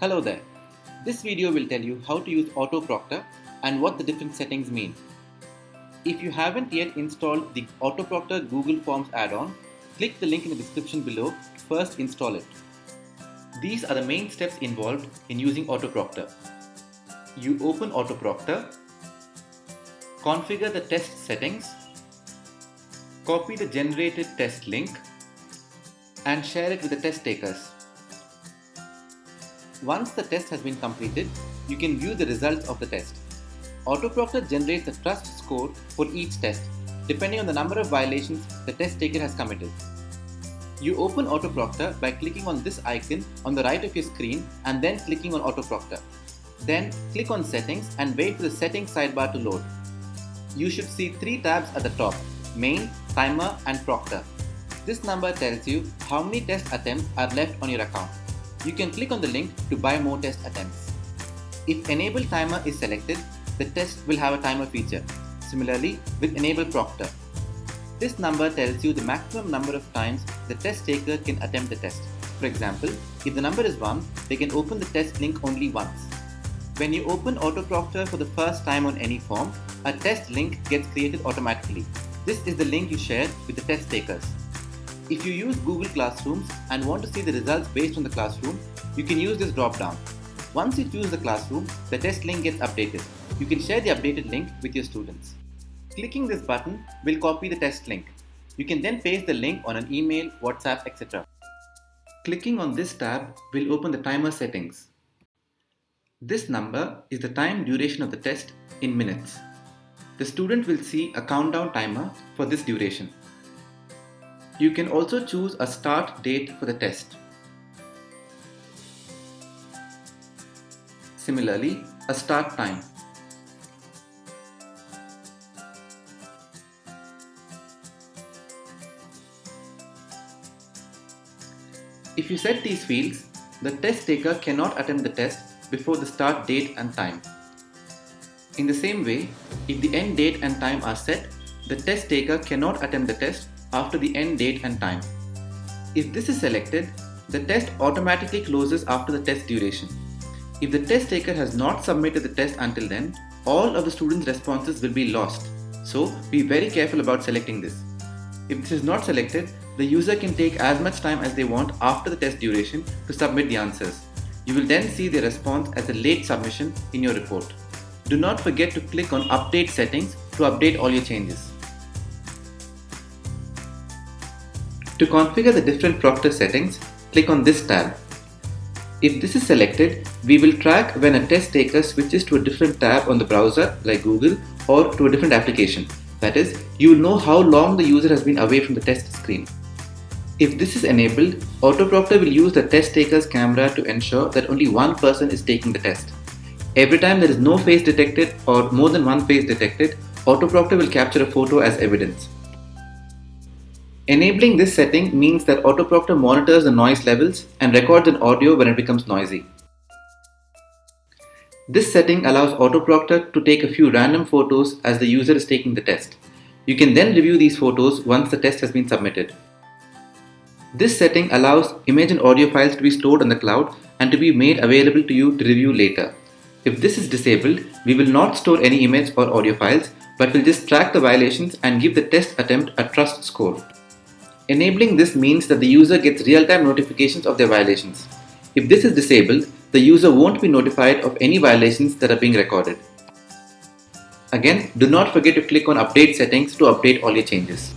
Hello there. This video will tell you how to use AutoProctor and what the different settings mean. If you haven't yet installed the AutoProctor Google Forms add-on, click the link in the description below to first install it. These are the main steps involved in using AutoProctor. You open AutoProctor, configure the test settings, copy the generated test link, and share it with the test takers. Once the test has been completed, you can view the results of the test. AutoProctor generates a trust score for each test, depending on the number of violations the test taker has committed. You open AutoProctor by clicking on this icon on the right of your screen and then clicking on AutoProctor. Then click on Settings and wait for the Settings sidebar to load. You should see 3 tabs at the top: Main, Timer and Proctor. This number tells you how many test attempts are left on your account. You can click on the link to buy more test attempts. If Enable Timer is selected, the test will have a timer feature. Similarly, with Enable Proctor. This number tells you the maximum number of times the test taker can attempt the test. For example, if the number is 1, they can open the test link only once. When you open AutoProctor for the first time on any form, a test link gets created automatically. This is the link you share with the test takers. If you use Google Classrooms and want to see the results based on the classroom, you can use this drop-down. Once you choose the classroom, the test link gets updated. You can share the updated link with your students. Clicking this button will copy the test link. You can then paste the link on an email, WhatsApp, etc. Clicking on this tab will open the timer settings. This number is the time duration of the test in minutes. The student will see a countdown timer for this duration. You can also choose a start date for the test. Similarly, a start time. If you set these fields, the test taker cannot attempt the test before the start date and time. In the same way, if the end date and time are set, the test taker cannot attempt the test after the end date and time. If this is selected, the test automatically closes after the test duration. If the test taker has not submitted the test until then, all of the students' responses will be lost. So be very careful about selecting this. If this is not selected, the user can take as much time as they want after the test duration to submit the answers. You will then see the response as a late submission in your report. Do not forget to click on Update Settings to update all your changes. To configure the different Proctor settings, click on this tab. If this is selected, we will track when a test taker switches to a different tab on the browser like Google or to a different application. That is, you will know how long the user has been away from the test screen. If this is enabled, AutoProctor will use the test taker's camera to ensure that only one person is taking the test. Every time there is no face detected or more than one face detected, AutoProctor will capture a photo as evidence. Enabling this setting means that AutoProctor monitors the noise levels and records an audio when it becomes noisy. This setting allows AutoProctor to take a few random photos as the user is taking the test. You can then review these photos once the test has been submitted. This setting allows image and audio files to be stored on the cloud and to be made available to you to review later. If this is disabled, we will not store any image or audio files, but will just track the violations and give the test attempt a trust score. Enabling this means that the user gets real-time notifications of their violations. If this is disabled, the user won't be notified of any violations that are being recorded. Again, do not forget to click on Update Settings to update all your changes.